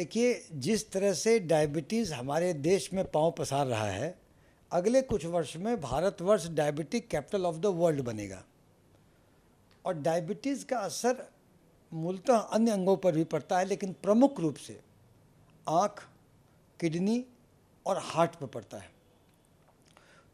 देखिए, जिस तरह से डायबिटीज़ हमारे देश में पांव पसार रहा है, अगले कुछ वर्ष में Bharatvarsh diabetic capital of the world बनेगा। और डायबिटीज़ का असर मूलतः अन्य अंगों पर भी पड़ता है, लेकिन प्रमुख रूप से आँख, किडनी और हार्ट पर पड़ता है।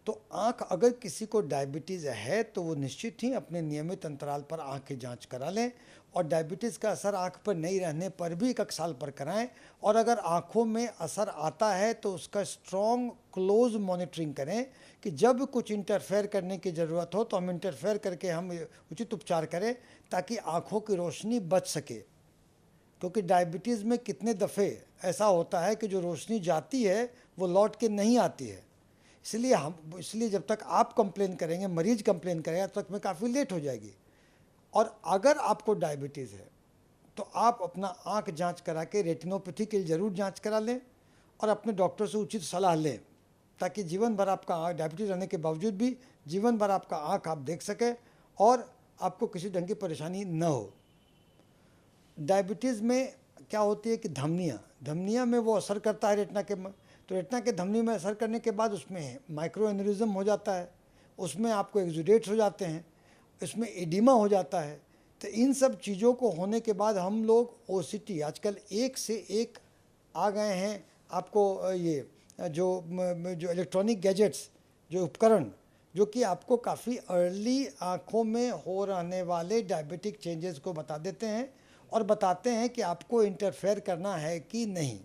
तो आँख, अगर किसी को डायबिटीज़ है तो वो निश्चित ही अपने नियमित अंतराल पर आँख की जांच करा लें, और डायबिटीज़ का असर आँख पर नहीं रहने पर भी 1 साल पर कराएं। और अगर आँखों में असर आता है तो उसका स्ट्रॉन्ग क्लोज मॉनिटरिंग करें कि जब कुछ इंटरफेयर करने की ज़रूरत हो तो हम इंटरफेयर करके हम उचित उपचार करें, ताकि आँखों की रोशनी बच सके। क्योंकि डायबिटीज़ में कितने दफ़े ऐसा होता है कि जो रोशनी जाती है वो लौट के नहीं आती है। इसलिए जब तक आप कंप्लेन करेंगे, मरीज कंप्लेन करेगा, तब तक में काफ़ी लेट हो जाएगी। और अगर आपको डायबिटीज़ है तो आप अपना आँख जांच करा के रेटिनोपैथी के लिए ज़रूर जांच करा लें और अपने डॉक्टर से उचित सलाह लें, ताकि जीवन भर आपका डायबिटीज़ रहने के बावजूद भी जीवन भर आपका आँख आप देख सकें और आपको किसी ढंग की परेशानी न हो। डायबिटीज़ में क्या होती है कि धमनियाँ में वो असर करता है रेटिना के, तो रेटिना के धमनी में असर करने के बाद उसमें माइक्रो एन्यूरिज्म हो जाता है, उसमें आपको एक्सुडेट्स हो जाते हैं, इसमें एडिमा हो जाता है। तो इन सब चीज़ों को होने के बाद हम लोग ओसीटी, आजकल एक से एक आ गए हैं। आपको ये जो इलेक्ट्रॉनिक गैजेट्स, जो उपकरण, जो कि आपको काफ़ी अर्ली आँखों में हो रहने वाले डायबिटिक चेंजेस को बता देते हैं और बताते हैं कि आपको इंटरफेयर करना है कि नहीं।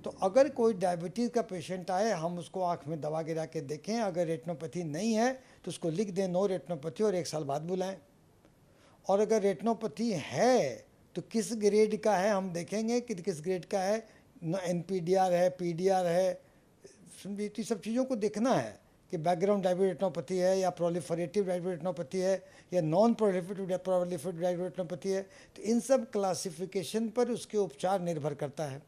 तो अगर कोई डायबिटीज़ का पेशेंट आए, हम उसको आँख में दवा गिरा के देखें, अगर रेटिनोपैथी नहीं है तो उसको लिख दें नो रेटिनोपैथी और 1 साल बाद बुलाएं। और अगर रेटिनोपैथी है तो किस ग्रेड का है हम देखेंगे कि किस ग्रेड का है, NPDR है, PDR है, ये सब चीज़ों को देखना है कि बैकग्राउंड डायबिटिक रेटिनोपैथी है या प्रोलिफरेटिव डायबिटिक रेटिनोपैथी है या नॉन प्रोलिफरेटिव डायबिटिक रेटिनोपैथी है। तो इन सब क्लासिफिकेशन पर उसके उपचार निर्भर करता है।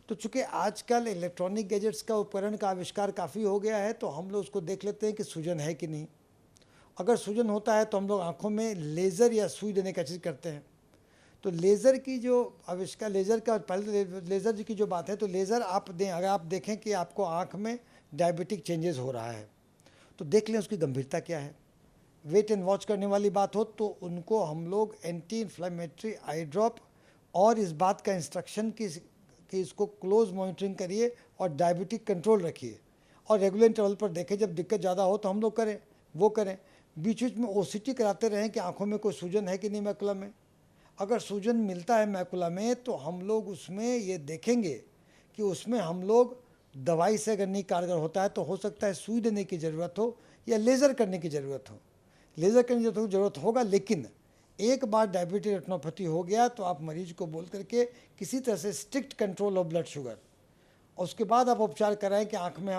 तो चूँकि आजकल इलेक्ट्रॉनिक गैजेट्स का उपकरण का आविष्कार काफ़ी हो गया है, तो हम लोग उसको देख लेते हैं कि सूजन है कि नहीं। अगर सूजन होता है तो हम लोग आँखों में लेज़र या सुई देने का चीज़ करते हैं। तो लेज़र की जो आविष्कार, लेज़र का पहले लेज़र की जो बात है, तो लेज़र आप दें, अगर आप देखें कि आपको आँख में डायबिटिक चेंजेस हो रहा है तो देख लें उसकी गंभीरता क्या है। वेट एंड वॉच करने वाली बात हो तो उनको हम लोग एंटी इन्फ्लेमेटरी आई ड्रॉप और इस बात का इंस्ट्रक्शन कि इसको क्लोज मॉनिटरिंग करिए और डायबिटिक कंट्रोल रखिए और रेगुलर इंटरवल पर देखें, जब दिक्कत ज़्यादा हो तो हम लोग करें वो करें। बीच बीच में ओसीटी कराते रहें कि आंखों में कोई सूजन है कि नहीं मैकुला में। अगर सूजन मिलता है मैकुला में तो हम लोग उसमें ये देखेंगे कि उसमें हम लोग दवाई से अगर नहीं कारगर होता है तो हो सकता है सुई देने की ज़रूरत हो या लेज़र करने की ज़रूरत हो। लेज़र करने की ज़रूरत होगा, लेकिन एक बार डायबिटिक रेटिनोपैथी हो गया तो आप मरीज को बोल करके किसी तरह से strict control of blood sugar, और उसके बाद आप उपचार कराएं कि आँख में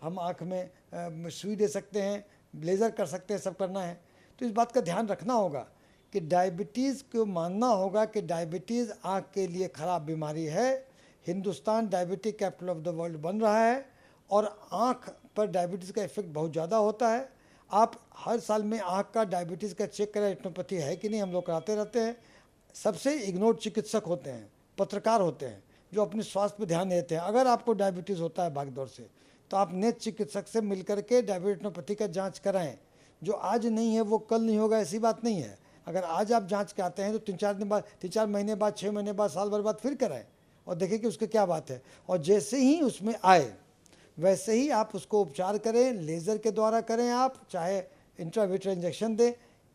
हम आँख में सुई दे सकते हैं, लेज़र कर सकते हैं, सब करना है। तो इस बात का ध्यान रखना होगा कि डायबिटीज़ को मानना होगा कि डायबिटीज़ आँख के लिए ख़राब बीमारी है। Hindustan diabetic capital of the world बन रहा है और आँख पर डायबिटीज़ का इफेक्ट बहुत ज़्यादा होता है। आप हर साल में आँख का डायबिटीज़ का चेक करें, रेटिनोपैथी है कि नहीं, हम लोग कराते रहते हैं। सबसे इग्नोर्ड चिकित्सक होते हैं, पत्रकार होते हैं, जो अपने स्वास्थ्य पर ध्यान देते हैं। अगर आपको डायबिटीज़ होता है भागदौड़ से तो आप नेत्र चिकित्सक से मिलकर के डायबिटिक रेटिनोपैथी का जाँच कराएँ। जो आज नहीं है वो कल नहीं होगा, ऐसी बात नहीं है। अगर आज आप जाँच कराते हैं तो 3-4 महीने बाद, 6 महीने बाद, साल भर बाद फिर कराएँ और देखें कि उसकी क्या बात है। और जैसे ही उसमें आए वैसे ही आप उसको उपचार करें, लेज़र के द्वारा करें, आप चाहे इंट्राविट्रेल इंजेक्शन दें।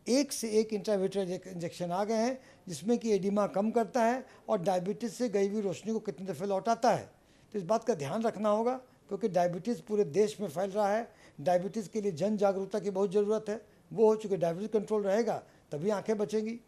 एक से एक इंट्राविट्रेल इंजेक्शन आ गए हैं जिसमें कि एडिमा कम करता है और डायबिटीज़ से गई हुई रोशनी को कितने दफ़े लौटाता है। तो इस बात का ध्यान रखना होगा, क्योंकि डायबिटीज़ पूरे देश में फैल रहा है। डायबिटीज़ के लिए जन जागरूकता की बहुत ज़रूरत है। वो हो चुके, डायबिटीज़ कंट्रोल रहेगा तभी आँखें बचेंगी।